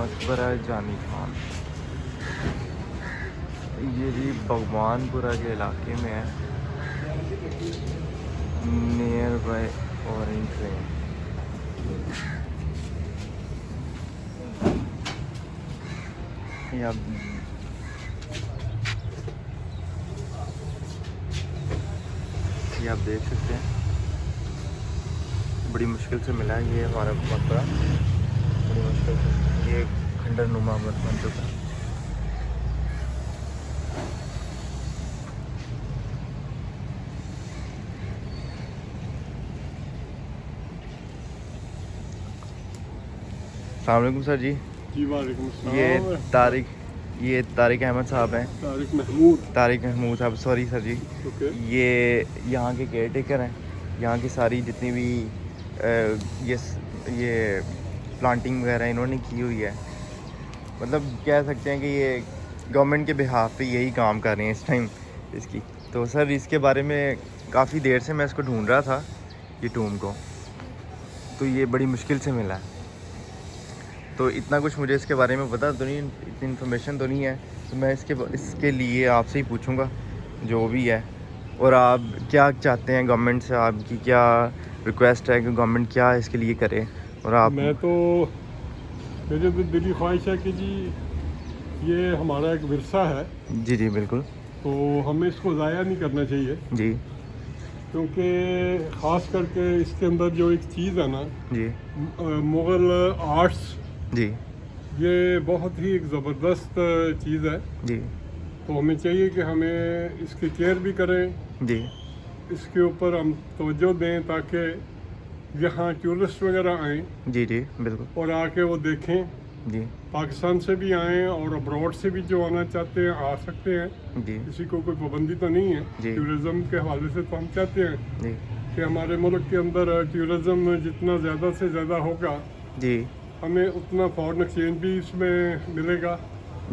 मकबरा जानी खान। ये भी भगवानपुरा के इलाके में है, नियर बाय ऑरेंज ट्रेन। ये आप देख सकते हैं, बड़ी मुश्किल से मिला है ये हमारा मकबरा, बड़ी मुश्किल से। ये खंडर नुमा बन चुका है। अस्सलाम वालेकुम सर जी। जी वालेकुम अस्सलाम। ये तारिक अहमद साहब हैं। तारिक महमूद साहब, सॉरी सर जी। ओके। ये यहाँ के केयर टेकर हैं। यहाँ की सारी जितनी भी ये प्लांटिंग वगैरह इन्होंने की हुई है। मतलब कह सकते हैं कि ये गवर्नमेंट के बिहाफ पे यही काम कर रहे हैं इस टाइम इसकी। तो सर इसके बारे में काफ़ी देर से मैं इसको ढूंढ रहा था, ये टूम को, तो ये बड़ी मुश्किल से मिला है। तो इतना कुछ मुझे इसके बारे में पता तो नहीं, इतनी इन्फॉर्मेशन तो नहीं है, तो मैं इसके लिए आपसे ही पूछूंगा जो भी है। और आप क्या चाहते हैं गवर्नमेंट से, आपकी क्या रिक्वेस्ट है कि गवर्नमेंट क्या इसके लिए करे? और आप मैं तो मेरी तो दिली ख्वाहिश है कि जी ये हमारा एक विरसा है, जी जी बिल्कुल तो हमें इसको ज़ाया नहीं करना चाहिए। जी क्योंकि ख़ास करके इसके अंदर जो एक चीज़ है ना, जी मुग़ल आर्ट्स, जी ये बहुत ही एक ज़बरदस्त चीज़ है। जी तो हमें चाहिए कि हमें इसकी केयर भी करें, जी इसके ऊपर हम तवज्जो दें ताकि यहाँ टूरिस्ट वगैरह आएँ जी जी बिल्कुल और आके वो देखें। जी पाकिस्तान से भी आएँ और अब्रॉड से भी जो आना चाहते हैं आ सकते हैं, जी किसी को कोई पाबंदी तो नहीं है। जी। टूरिज़्म के हवाले से तो हम चाहते हैं जी कि हमारे मुल्क के अंदर टूरिज़्म जितना ज़्यादा से ज़्यादा होगा, जी हमें उतना फॉरेन एक्सचेंज भी इसमें मिलेगा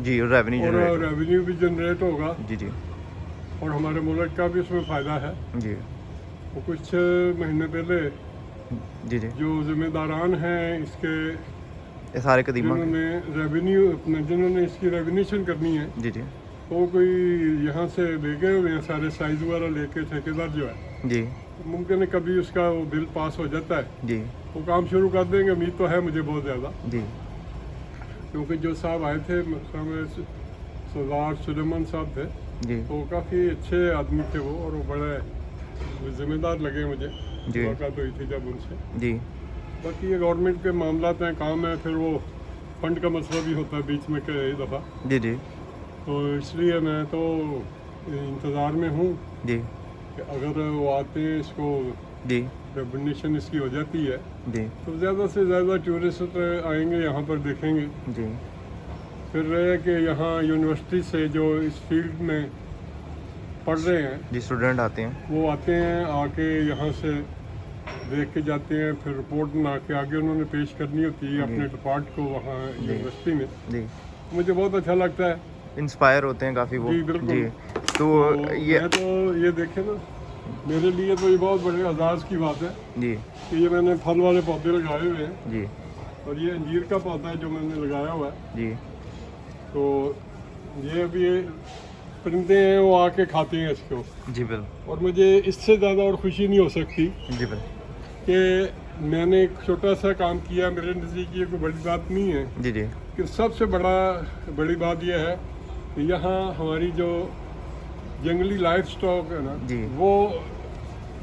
जी और रेवेन्यू और जनरेट रेवेन्यू भी जनरेट होगा जी जी और हमारे मुल्क का भी इसमें फ़ायदा है। जी वो कुछ महीने पहले जी जी जो ज़िम्मेदारान हैं इसके, ये सारे कदीमा जिन्होंने इसकी रेवेन्यूशन करनी है, जी जी तो कोई यहाँ से ले गए हुए हैं सारे साइज़ वगैरह लेके ठेकेदार जो है। जी मुमकिन है कभी उसका वो बिल पास हो जाता है, जी वो काम शुरू कर देंगे। उम्मीद तो है मुझे बहुत ज़्यादा, जी क्योंकि जो साहब आए थे सरदार सुलेमान साहब थे, जी तो काफ़ी अच्छे आदमी थे वो, और वो बड़े ज़िम्मेदार लगे मुझे। जी। मुलाकात हुई थी जब उनसे। जी बाकी ये गवर्नमेंट के मामलात हैं, काम है, फिर वो फंड का मसला भी होता है बीच में कई दफ़ा। जी जी तो इसलिए मैं तो इंतज़ार में हूँ जी कि अगर वो आते हैं, इसको जी रेवन्यूशन इसकी हो जाती है, जी तो ज़्यादा से ज़्यादा टूरिस्ट आएंगे यहाँ पर, देखेंगे। जी फिर रहे कि यहाँ यूनिवर्सिटी से जो इस फील्ड में पढ़ रहे हैं, जी स्टूडेंट आते हैं वो आते हैं, आके यहाँ से देख के जाते हैं, फिर रिपोर्ट बना के आगे उन्होंने पेश करनी होती है अपने डिपार्ट को वहाँ यूनिवर्सिटी में। जी मुझे बहुत अच्छा लगता है, इंस्पायर होते हैं काफ़ी वो जी बिल्कुल। जी। तो मैं तो ये देखे ना, मेरे लिए तो ये बहुत बड़े एजाज़ की बात है जी कि ये मैंने फल वाले पौधे लगाए हुए हैं, जी और ये अंजीर का पौधा है जो मैंने लगाया हुआ है। जी तो ये अभी परिंदे हैं, वो आके खाते हैं इसको, जी बिल्कुल और मुझे इससे ज़्यादा और खुशी नहीं हो सकती जी बिल्कुल कि मैंने एक छोटा सा काम किया। मेरे नज़दीक ये कोई बड़ी बात नहीं है, जी जी कि सबसे बड़ी बात यह है कि यहाँ हमारी जो जंगली लाइफ स्टॉक है ना, जी। वो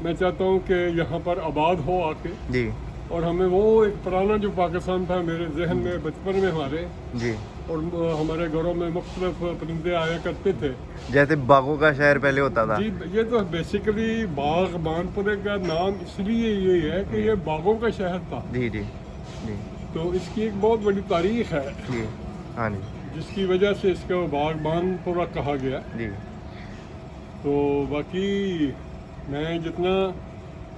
मैं चाहता हूँ कि यहाँ पर आबाद हो आके, जी और हमें वो एक पुराना जो पाकिस्तान था मेरे जहन में बचपन में हमारे, जी और हमारे घरों में मुख्तलिफ परिंदे आया करते थे। जैसे बागों का शहर पहले होता था। जी, ये तो बेसिकली बाग बानपुरे का नाम इसलिए ये है कि ये बागों का शहर था। जी जी जी तो इसकी एक बहुत बड़ी तारीख है जी हाँ जी जिसकी वजह से इसको बाग बानपुरा कहा गया। जी तो बाकी मैं जितना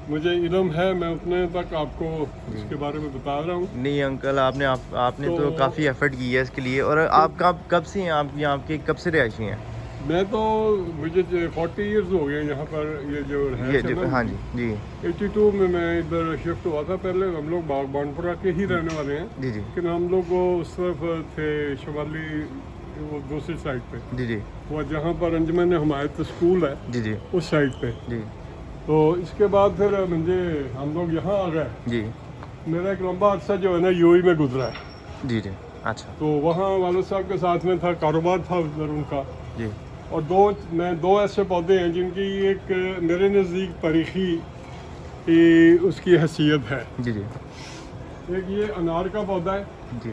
मुझे इल्म है मैं उतने तक आपको इसके बारे में बता रहा हूँ। नहीं अंकल, आपने तो काफ़ी एफर्ट की है इसके लिए। और आप कब से हैं, आप यहाँ के कब से रहायशी हैं? मैं तो मुझे 40 इयर्स हो गए यहाँ पर, ये जो है ये हाँ जी जी 82 में मैं इधर शिफ्ट हुआ था। पहले हम लोग बागबानपुरा के ही रहने वाले हैं, जी जी लेकिन हम लोग वो उस तरफ थे शुमाली, वो दूसरी साइड पे, जी जी वो जहाँ पर अंजुमन हमायत स्कूल है जी जी उस साइड पे। जी तो इसके बाद फिर मुझे हम लोग यहाँ आ गए। जी मेरा एक लंबा अरसा जो है ना यूएई में गुजरा है। जी जी अच्छा तो वहाँ वाले साहब के साथ में था, कारोबार था उधर उनका। जी और दो ऐसे पौधे हैं जिनकी एक मेरे नज़दीक तारीखी उसकी हैसियत है। जी जी एक ये अनार का पौधा है, जी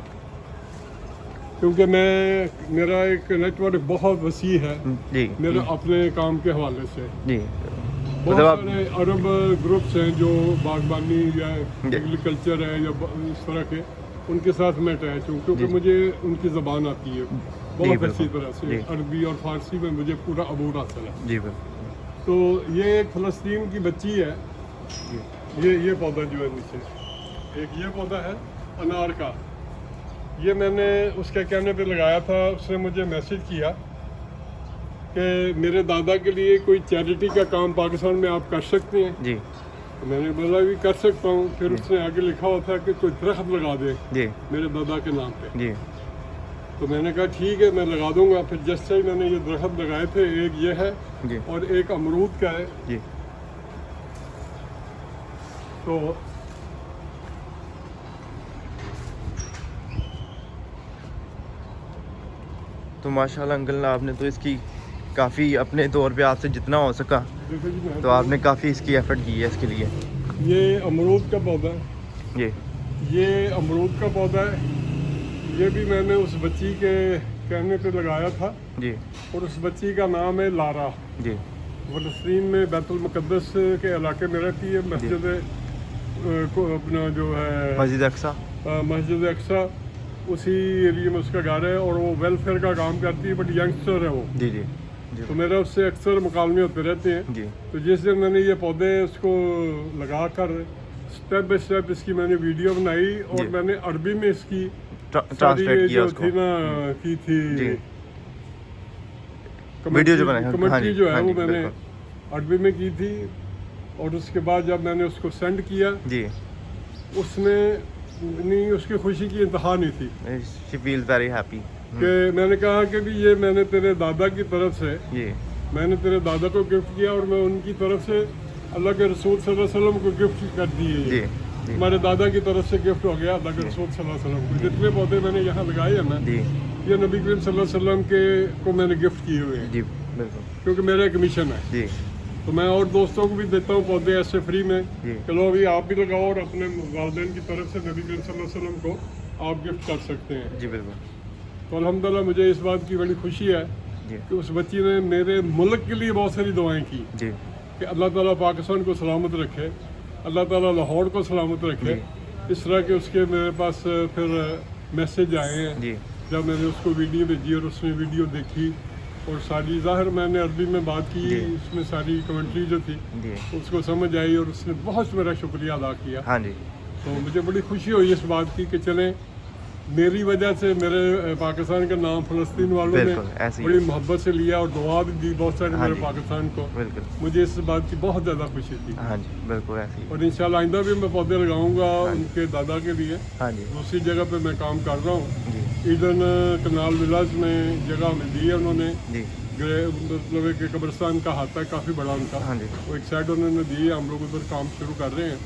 क्योंकि मेरा एक नेटवर्क बहुत वसी है जी मेरे अपने काम के हवाले से। जी बहुत मतलब आप सारे अरब ग्रुप्स हैं जो बागबानी या एग्रीकल्चर है या इस तरह के, उनके साथ मैं अटैच हूँ, क्योंकि जी। मुझे उनकी ज़बान आती है बहुत बिल्कुल। अच्छी तरह से। जी। अरबी और फारसी में मुझे पूरा अबूर हासिल है। जी बिल्कुल तो ये एक फ़लस्तीन की बच्ची है, जी ये पौधा जो है नीचे, एक ये पौधा है अनार का। ये मैंने उसके कहने पे लगाया था। उसने मुझे मैसेज किया कि मेरे दादा के लिए कोई चैरिटी का काम पाकिस्तान में आप कर सकते हैं। जी तो मैंने बोला भी कर सकता हूँ। फिर उसने आगे लिखा हुआ था कि कोई दरख्त लगा दे जी मेरे दादा के नाम पे। जी तो मैंने कहा ठीक है मैं लगा दूंगा। फिर जैसे ही मैंने ये दरख्त लगाए थे, एक ये है जी और एक अमरूद का है। जी तो तो माशाल्लाह अंकल आपने तो इसकी काफ़ी अपने तौर पे आपसे जितना हो सका देखो जी, मैं तो आपने काफ़ी इसकी एफर्ट की है इसके लिए। ये अमरूद का पौधा है, जी ये अमरूद का पौधा है। ये भी मैंने उस बच्ची के कहने पे लगाया था, जी और उस बच्ची का नाम है लारा। जी फ़लस्तीन में बैतुल मुक़द्दस के इलाके में रहती है। मस्जिद को अपना जो है मस्जिद अक्सा मस्जिद अक्सा, उसी एरिया में उसका घर है, और वो वेलफेयर का काम करती है, बट यंगस्टर है वो। जी जी जी तो मेरा उससे अक्सर मुकालमे होते रहते हैं। जी तो जिस दिन मैंने ये पौधे उसको लगा कर स्टेप बाय स्टेप इसकी मैंने वीडियो बनाई, और जी। मैंने अरबी में इसकी सारी ट्रांसलेट ये किया जो उसको। थी ना की थी जी वीडियो जो बनाई, हाँ कमेंट्री जी, जो है हाँ वो जी, मैंने बिल्कुल। अरबी में की थी। और उसके बाद जब मैंने उसको सेंड किया, जी उसने नहीं, उसकी खुशी की इंतहा नहीं थी शी फील वेरी हैप्पी। कि मैंने कहा कि भी ये मैंने तेरे दादा की तरफ से, जी मैंने तेरे दादा को गिफ्ट किया, और मैं उनकी तरफ से अल्लाह के रसूल सल्लल्लाहु अलैहि वसल्लम को गिफ्ट कर दी है। जी ये जी हमारे दादा की तरफ से गिफ्ट हो गया अल्लाह के जी। रसूल सल्लल्लाहु अलैहि वसल्लम को। जितने पौधे मैंने यहाँ लगाए हैं ना, जी ये नबी करीम सल्लल्लाहु अलैहि वसल्लम के को मैंने गिफ्ट किए हुए हैं, जी बिल्कुल क्योंकि मेरा एक मिशन है। जी तो मैं और दोस्तों को भी देता हूँ पौधे ऐसे फ्री में। जी चलो अभी आप भी लगाओ, और अपने वालिदैन की तरफ से नबी करीम सल्लल्लाहु अलैहि वसल्लम को आप गिफ्ट कर सकते हैं। जी बिल्कुल तो अल्हम्दुलिल्लाह मुझे इस बात की बड़ी खुशी है जी कि उस बच्ची ने मेरे मुल्क के लिए बहुत सारी दुआएं की जी कि अल्लाह ताला पाकिस्तान को सलामत रखे, अल्लाह ताला लाहौर को सलामत रखे। इस तरह के उसके मेरे पास फिर मैसेज आए हैं। जी जब मैंने उसको वीडियो भेजी और उसने वीडियो देखी, और सारी ज़ाहिर मैंने अरबी में बात की, जी। उसमें सारी कमेंट्री जो थी जी उसको समझ आई, और उसने बहुत मेरा शुक्रिया अदा किया। हाँ जी तो मुझे बड़ी खुशी हुई इस बात की कि चलें, मेरी वजह से मेरे पाकिस्तान का नाम फ़लस्तीन वालों ने बिल्कुल, ऐसे ही बड़ी है। मोहब्बत से लिया, और दुआ भी दी बहुत सारे हाँ मेरे जी। पाकिस्तान को। बिल्कुल मुझे इस बात की बहुत ज़्यादा खुशी थी। हाँ जी बिल्कुल ऐसे ही और इंशाल्लाह आइंदा भी मैं पौधे लगाऊंगा हाँ जी। उनके दादा के लिए। हाँ जी दूसरी जगह पे मैं काम कर रहा हूँ। जी ईडन कनाल विलाज में जगह हमें दी है उन्होंने। जी मतलब एक कब्रिस्तान का हाथा है काफ़ी बड़ा उनका, हाँ जी वो एक साइड उन्होंने दी है। हम लोग उधर काम शुरू कर रहे हैं।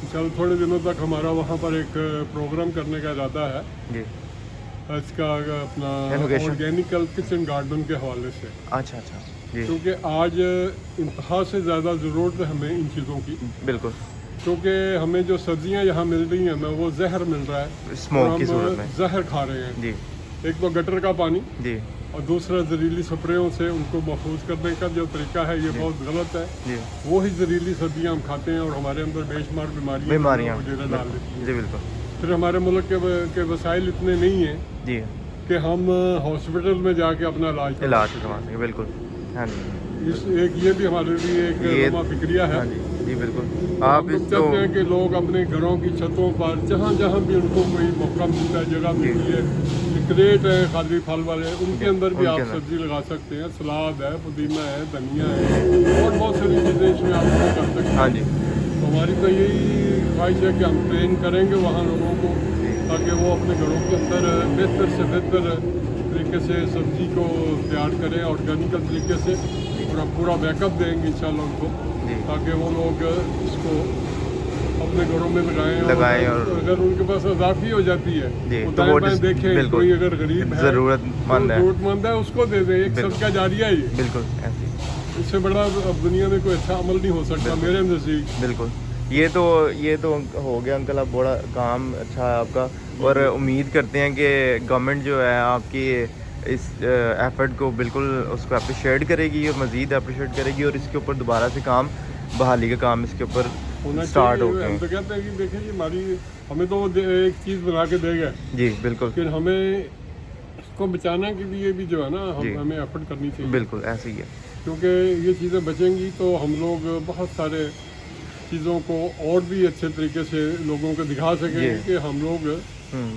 इंशाल्लाह थोड़े दिनों तक हमारा वहाँ पर एक प्रोग्राम करने का इरादा है, जी इसका अपना Innovation। ऑर्गेनिकल किचन गार्डन के हवाले से। अच्छा अच्छा जी क्योंकि आज इंतहा से ज़्यादा ज़रूरत है हमें इन चीज़ों की, बिल्कुल क्योंकि हमें जो सब्जियां यहाँ मिल रही हैं ना, वो जहर मिल रहा है, स्मोक की और सूरत हम में जहर खा रहे हैं। जी एक तो गटर का पानी, जी और दूसरा जहरीली स्प्रेयों से उनको महफूज करने का जो तरीका है ये बहुत गलत है। जी वही जहरीली सब्जियां हम खाते हैं, और हमारे अंदर बेशुमार बीमारियाँ वगैरह डाल देती हैं। जी बिल्कुल फिर हमारे मुल्क के वसाइल इतने नहीं हैं जी कि हम हॉस्पिटल में जाके अपना इलाज इलाज सकें। करवाने बिल्कुल हाँ जी इस एक ये भी हमारे लिए एक ये लम्हा फिक्रिया है। हाँ जी जी बिल्कुल आप हम लोग इस चाहते हैं कि लोग अपने घरों की छतों पर जहाँ जहाँ भी उनको कोई मौका मिलता है, जगह मिलती है, क्रेट है खाली फल वाले, उनके अंदर भी उनके आप अंदर। सब्जी लगा सकते हैं। सलाद है, पुदीना है, धनिया है, और बहुत सारी चीज़ें इसमें आप कर सकते हैं। हाँ जी तो हमारी तो यही ख्वाहिश है कि हम ट्रेन करेंगे वहाँ लोगों को, ताकि वो अपने घरों के अंदर बेहतर से बेहतर तरीके से सब्जी को तैयार करें, ऑर्गेनिकल तरीके से, और हम पूरा बैकअप देंगे इंशाल्लाह उनको, जी ताकि वो लोग इसको अपने घरों में लगाएं और और- अगर उनके पास इजाफी हो जाती है जी, वो तो वो दाएं बाएं देखें, बिल्कुल कोई अगर गरीब है, ज़रूरतमंद है, ज़रूरतमंद है, उसको दे दें। एक बिल्कुल। सदका जारिया ही है। बिल्कुल ऐसे ही, इससे बड़ा अब दुनिया में कोई अच्छा अमल नहीं हो सकता मेरे नज़दीक। बिल्कुल। ये तो हो गया अंकल, अब बड़ा काम अच्छा है आपका, और उम्मीद करते हैं कि गवर्नमेंट जो है आपकी इस एफर्ट को बिल्कुल उसको अप्रिशिएट करेगी और मज़ीद अप्रिशिएट करेगी, और इसके ऊपर दोबारा से काम, बहाली का काम इसके ऊपर होना स्टार्ट हो चाहिए। हम गया। तो कहते हैं कि देखिए जी, हमारी हमें तो वो एक चीज़ बना के देगा, जी बिल्कुल लेकिन हमें इसको बचाने के लिए भी जो है ना, जी। हमें एफर्ट करनी चाहिए, बिल्कुल ऐसे ही है। क्योंकि ये चीज़ें बचेंगी तो हम लोग बहुत सारे चीज़ों को और भी अच्छे तरीके से लोगों को दिखा सकेंगे जी। कि हम लोग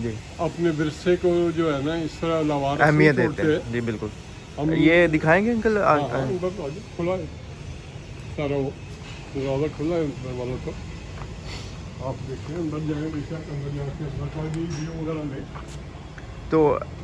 जी अपने विरसे को जो है ना इस तरह लावारिस नहीं अहमियत देते छोड़ते। हैं, जी बिल्कुल। हम ये दिखाएंगे अंकल हाँ, हाँ, बस आज खुला है सारा, वो दरवाज़ा खुला है अंदर वालों को, आप देखिए अंदर जाएँ, बेशक अंदर जाके वीडियो वगैरह लें। तो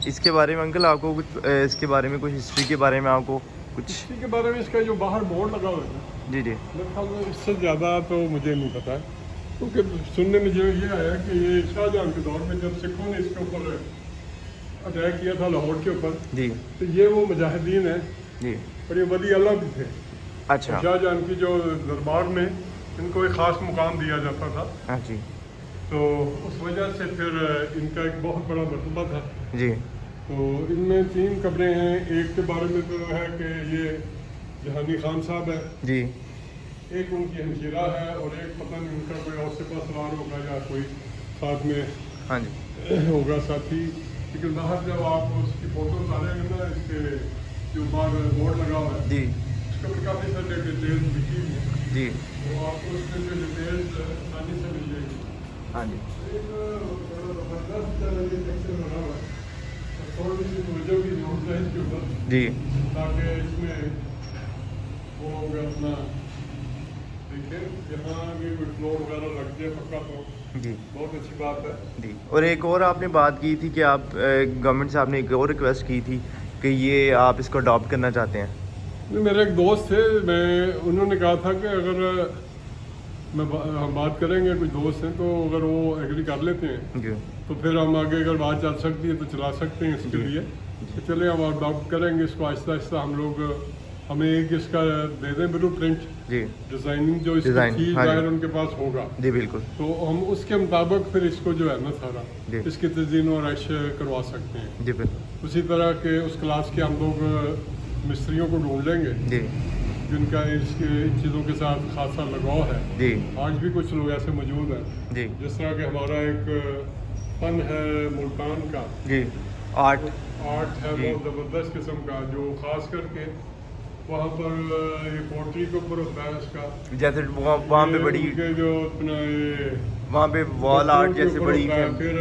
इसके बारे में अंकल आपको कुछ इसके बारे में कुछ हिस्ट्री के बारे में आपको कुछ? इसी के बारे में इसका जो बाहर बोर्ड लगा हुआ है ना, जी जी मेरे ख्याल में इससे ज़्यादा तो मुझे नहीं पता है, क्योंकि सुनने में जो ये आया कि ये शाहजहां के दौर में जब सिखों ने इसके ऊपर अटैक किया था लाहौर के ऊपर, जी तो ये वो मुजाहिदीन है, जी और ये वली अल्लाह भी थे। अच्छा शाहजहां की जो दरबार में इनको एक ख़ास मुकाम दिया जाता था, हाँ जी तो उस वजह से फिर इनका एक बहुत बड़ा मरतबा था। जी तो इनमें 3 कब्रें हैं। एक के बारे में तो है कि ये जहानी खान साहब है, जी एक उनकी हमशीरा है, और एक पता नहीं उनका कोई और सिपा सलार होगा या कोई साथ में हाँ जी होगा साथी। लेकिन बाहर जब आप उसकी फ़ोटो उतारेंगे ना, इसके जो बाहर बोर्ड लगा हुआ है, जी उसके ऊपर काफ़ी सारे डिटेल्स लिखी हुई है, जी तो आपको उसमें जो डिटेल्स आसानी से मिल जाएगी। हाँ जी एक बड़ा ज़बरदस्त ये सेक्शन बना हुआ है, और थोड़ी सी तवज्जो की ज़रूरत है इसके ऊपर, जी ताकि इसमें वो अपना देखें, यहाँ भी कोई फ्लोर वगैरह रख दिया पक्का, तो जी बहुत अच्छी बात है। जी। और एक और आपने बात की थी कि आप गवर्नमेंट से आपने एक और रिक्वेस्ट की थी कि ये आप इसको अडॉप्ट करना चाहते हैं। नहीं, मेरे एक दोस्त थे, उन्होंने कहा था कि अगर हम बात करेंगे, कुछ दोस्त हैं, तो अगर वो एग्री कर लेते हैं जी तो फिर हम आगे अगर बात चल सकती है तो चला सकते हैं इसके जी। लिए। तो चले हम अडॉप्ट करेंगे इसको आहिस्ता आहिस्ता। हम लोग हमें एक इसका दे दें ब्लू प्रिंट, जी डिज़ाइनिंग जो इसकी डिज़ाइन, चीज़ हाँ जी। जाहिर उनके पास होगा, जी बिल्कुल तो हम उसके मुताबिक फिर इसको जो है ना सारा जी। इसकी तज़ीन और ऐश करवा सकते हैं। जी बिल्कुल उसी तरह के उस क्लास के हम लोग मिस्त्रियों को ढूंढ लेंगे जी जिनका इसके इन चीज़ों के साथ खासा लगाव है। जी आज भी कुछ लोग ऐसे मौजूद हैं, जी जिस तरह के हमारा एक फन है मुल्तान का, जी आर्ट आर्ट है जी। बहुत ज़बरदस्त किस्म का, जो ख़ास करके वहाँ पर ये पोट्री के ऊपर होता है इसका। जैसे वहाँ पे ये बड़ी उनके जो अपना ये वहाँ पे वॉल आर्ट के जैसे ऊपर बड़ी होता है। फिर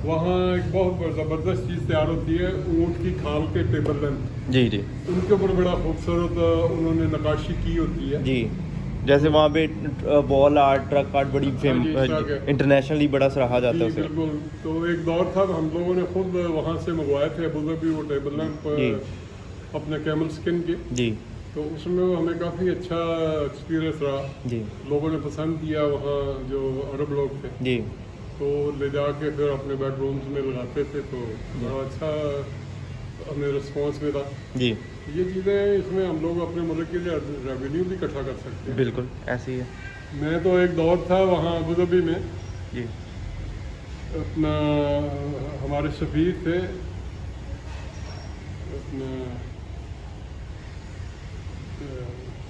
वहाँ एक बहुत ज़बरदस्त चीज़ तैयार होती है, ऊँट की खाल के टेबल लैंप, जी जी उनके ऊपर बड़ा खूबसूरत उन्होंने नक्काशी की होती है। जी। जैसे वहाँ पे वॉल आर्ट ट्रक आर्ट बड़ी फेम हाँ जी, इस तरह के। इंटरनेशनली बड़ा सराहा जाता है जी उसे। बिल्कुल। तो एक दौर था, हम लोगों ने खुद वहाँ से मंगवाए थे अबू धाबी वो टेबल लैंप जी। अपने कैमल स्किन के, जी तो उसमें हमें काफ़ी अच्छा एक्सपीरियंस रहा। जी लोगों ने पसंद किया, वहाँ जो अरब लोग थे, जी तो ले जाके फिर अपने बेडरूम्स में लगाते थे, तो बड़ा अच्छा हमें रिस्पॉन्स मिला। जी ये चीज़ें इसमें हम लोग अपने मुल्क के लिए रेवेन्यू भी इकट्ठा कर सकते हैं। बिल्कुल ऐसे ही है। मैं तो एक दौर था वहाँ अबू धाबी में, जी अपना हमारे सफ़ीर थे अपना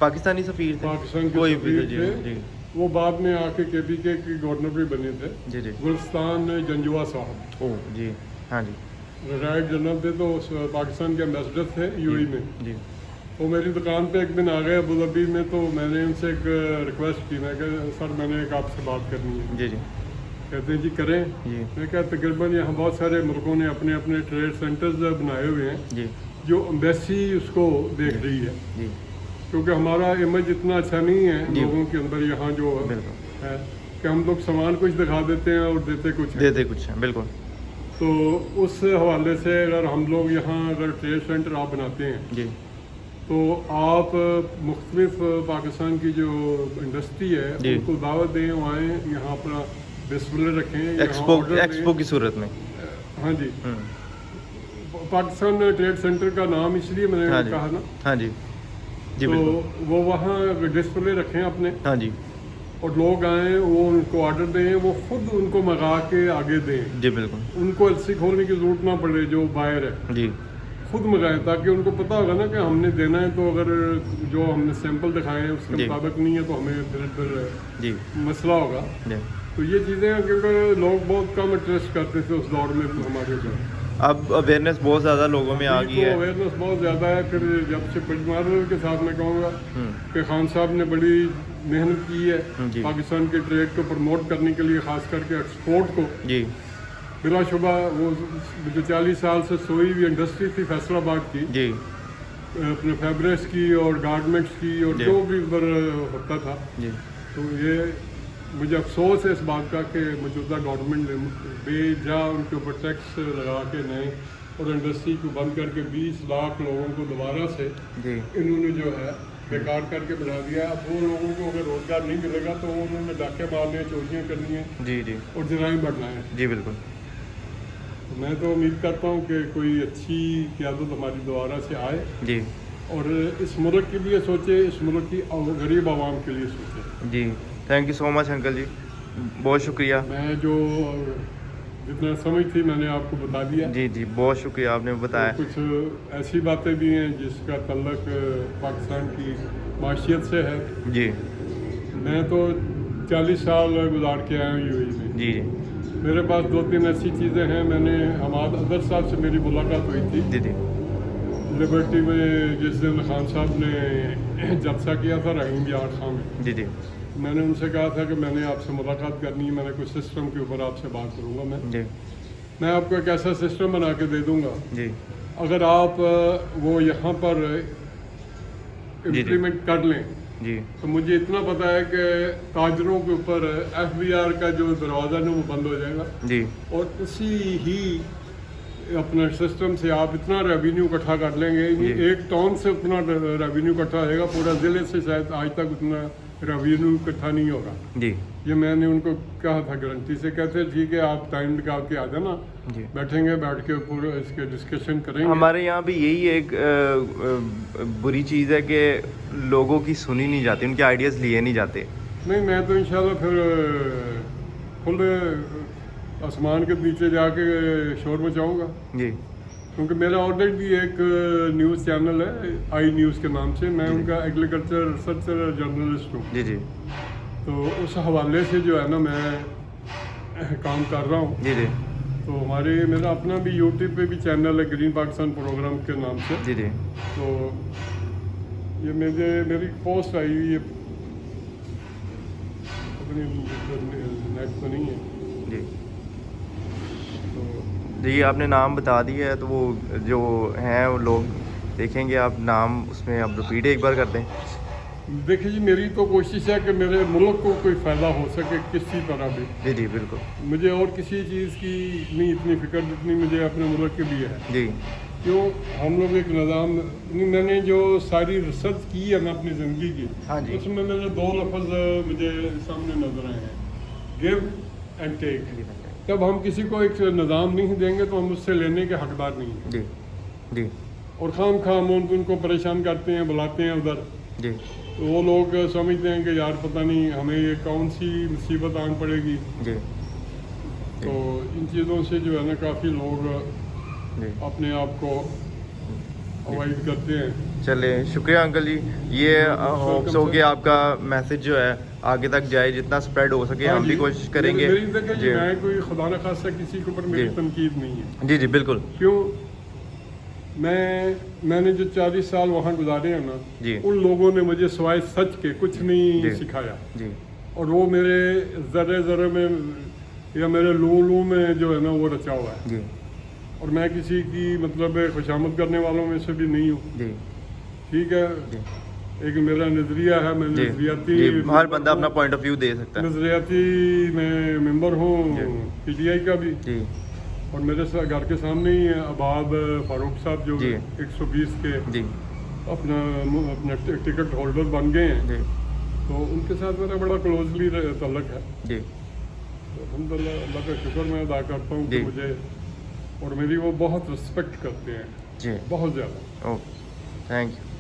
पाकिस्तानी सफ़ीर थे, पाकिस्तान के कोई भी सफ़ीर जी थे, जी वो बाद में आके KPK के गवर्नर भी बने थे, जी जी गुलिस्तान जंजुआ साहब, ओ जी हाँ जी रिटायर्ड जनरल थे, तो पाकिस्तान के एम्बेसडर थे UAE में। जी वो मेरी दुकान पे एक दिन आ गए अबू धाबी में, तो मैंने उनसे एक रिक्वेस्ट की, मैं कहा सर मैंने एक आपसे बात करनी है। जी जी कहते हैं जी करें। जी मैं कहा तकरीबन यहाँ बहुत सारे मुल्कों ने अपने अपने ट्रेड सेंटर्स बनाए हुए हैं जी जो एम्बेसी उसको देख रही है, जी क्योंकि हमारा इमेज इतना अच्छा नहीं है जी। लोगों के अंदर यहाँ जो बिल्कुल है कि हम लोग सामान कुछ दिखा देते हैं और देते कुछ हैं। देते कुछ हैं, बिल्कुल। तो उस हवाले से अगर हम लोग यहाँ अगर ट्रेड सेंटर आप बनाते हैं जी तो आप मुख्तलिफ पाकिस्तान की जो इंडस्ट्री है जी। उनको दावत दें, वो आएँ यहाँ अपना डिस्प्ले रखें, यहाँ एक्सपो order दें। एक्सपो की सूरत में। हाँ जी, हम्म, पाकिस्तान ट्रेड सेंटर का नाम इसलिए मैंने हाँ जी कहा ना, हाँ जी जी तो बिल्कुल। वो वहाँ डिस्प्ले रखें अपने हाँ जी और लोग आएँ, वो उनको ऑर्डर दें, वो खुद उनको मंगा के आगे दें, जी बिल्कुल। उनको एलसी खोलने की जरूरत ना पड़े जो बायर है, जी खुद मंगाएं, ताकि उनको पता होगा ना कि हमने देना है, तो अगर जो हमने सैंपल दिखाए हैं उसके जी। मुताबिक नहीं है तो हमें फिर जी मसला होगा। जी। तो ये चीज़ें हैं, क्योंकि लोग बहुत कम ट्रस्ट करते थे उस दौर में हमारे ऊपर। अब अवेयरनेस बहुत ज़्यादा लोगों में आ गई है। अवेयरनेस बहुत ज़्यादा है। फिर जब से पिटमार के साथ मैं कहूँगा हम्म, कि खान साहब ने बड़ी मेहनत की जी। है पाकिस्तान के ट्रेड को प्रमोट करने के लिए, ख़ास करके एक्सपोर्ट को। जी बिलाशुबा वो जो 40 साल से सोई हुई इंडस्ट्री थी फैसलाबाद की, जी अपने फैब्रिक्स की और गारमेंट्स की और जी। जो भी उधर होता था, जी तो ये मुझे अफसोस है इस बात का कि मौजूदा गवर्नमेंट ने बेजा उनके ऊपर टैक्स लगा के नए और इंडस्ट्री को बंद करके 20 लाख लोगों को दोबारा से जी इन्होंने जो है बेकार करके बना दिया। अब वो लोगों को अगर रोज़गार नहीं मिलेगा तो उन्होंने डाके मारने, चोरियाँ करनी है जी जी और जराइम बढ़ना है। जी बिल्कुल। तो मैं तो उम्मीद करता हूँ कि कोई अच्छी क़यादत हमारी दोबारा से आए जी और इस मुल्क के लिए सोचे, इस मुल्क की गरीब आवाम के लिए सोचे। जी thank you so much uncle ji, बहुत शुक्रिया। मैं जो जितना समझ थी मैंने आपको बता दिया। जी जी बहुत शुक्रिया आपने बताया। तो कुछ ऐसी बातें भी हैं जिसका तल्लक पाकिस्तान की माशियत से है। जी मैं तो 40 साल गुजार के आया हूँ यूएई में। जी मेरे पास 2-3 ऐसी चीज़ें हैं। मैंने हमाद अदर साहब से मेरी मुलाकात हुई थी जी जी लिबर्टी में, जिस दिन खान साहब ने जलसा किया था रहीम यार खां में। जी जी मैंने उनसे कहा था कि मैंने आपसे मुलाकात करनी है, मैंने कुछ सिस्टम के ऊपर आपसे बात करूँगा। जी मैं आपको एक ऐसा सिस्टम बना के दे दूँगा, जी अगर आप वो यहाँ पर जी। इम्प्लीमेंट कर लें जी तो मुझे इतना पता है कि ताजरों के ऊपर FBR का जो दरवाज़ा है वो बंद हो जाएगा जी और उसी ही अपने सिस्टम से आप इतना रेवेन्यू इकट्ठा कर लेंगे। जी। एक टाउन से उतना रेवेन्यू इकट्ठा होगा, पूरा ज़िले से शायद आज तक उतना रेवेन्यू इकट्ठा नहीं होगा। जी ये मैंने उनको कहा था गारंटी से। कहते ठीक है आप टाइम निकाल के आ जाना, जी। बैठेंगे, बैठ के पूरा इसके डिस्कशन करेंगे। हमारे यहाँ भी यही एक बुरी चीज़ है कि लोगों की सुनी नहीं जाती, उनके आइडियाज़ लिए नहीं जाते। नहीं, मैं तो इंशाल्लाह फिर खुले आसमान के नीचे जाके शोर मचाऊंगा, जी क्योंकि मेरा ऑलरेडी एक न्यूज़ चैनल है आई न्यूज़ के नाम से। मैं उनका एग्रीकल्चर रिसर्चर जर्नलिस्ट हूँ। जी जी तो उस हवाले से जो है ना मैं काम कर रहा हूँ। जी जी तो मेरा अपना भी यूट्यूब पे भी चैनल है ग्रीन पाकिस्तान प्रोग्राम के नाम से। जी जी तो ये मेरी पोस्ट आई हुई है, अपनी नेट तो नहीं है। जी तो जी आपने नाम बता दिया है, तो वो जो हैं वो लोग देखेंगे। आप नाम उसमें आप रिपीट एक बार कर दें। देखिए जी, मेरी तो कोशिश है कि मेरे मुल्क को कोई फ़ायदा हो सके किसी तरह भी। जी जी बिल्कुल। मुझे और किसी चीज़ की नहीं इतनी फ़िक्र जितनी मुझे अपने मुल्क के लिए है। जी क्यों हम लोग एक निज़ाम, मैंने जो सारी रिसर्च की है ना अपनी ज़िंदगी की, हाँ जी। उसमें मैंने 2 लफ्ज़ मुझे सामने नजर आए हैं, गिव एंड टेक। जब हम किसी को एक निज़ाम नहीं देंगे तो हम उससे लेने के हकदार नहीं हैं। जी जी और खाम खाम उनको परेशान करते हैं, बुलाते हैं उधर। जी तो वो लोग समझते हैं कि यार पता नहीं हमें ये कौन सी मुसीबत आन पड़ेगी। जी तो इन चीज़ों से जो है ना काफ़ी लोग जी अपने आप को अवॉइड करते हैं। चले, शुक्रिया अंकल जी। ये होप्स हो कि आपका मैसेज जो है आगे तक जाए, जितना स्प्रेड हो सके हाँ हम जी, भी कोशिश करेंगे। मेरी देखिए जी, जी मैं कोई खुदा न खास्ता किसी के ऊपर मेरी जी। तनकीद नहीं है। जी जी बिल्कुल। क्यों मैंने जो 40 साल वहाँ गुजारे हैं ना, जी। उन लोगों ने मुझे सिवाय सच के कुछ नहीं जी। सिखाया। जी और वो मेरे ज़रे ज़रे में या मेरे लू में जो है ना वो रचा हुआ है। जी और मैं किसी की मतलब खुशामद करने वालों में से भी नहीं हूँ। जी ठीक है, जी एक मेरा नज़रिया है, मैं जी नज़रियाती जी, हर बंदा अपना पॉइंट ऑफ व्यू दे सकता है। नज़रियाती मैं मेंबर हूँ जी। PTI का भी। जी और मेरे घर के सामने ही है अबाब फारूक साहब जो जी। 120 के जी अपना टिकट होल्डर बन गए हैं। जी तो उनके साथ मेरा बड़ा क्लोजली तल्लक है। जी तो अल्हम्दुलिल्लाह अल्लाह का शुक्र मैं अदा करता हूँ कि जी। मुझे और मेरी वो बहुत रिस्पेक्ट करते हैं, जी बहुत ज़्यादा। Okay thank you.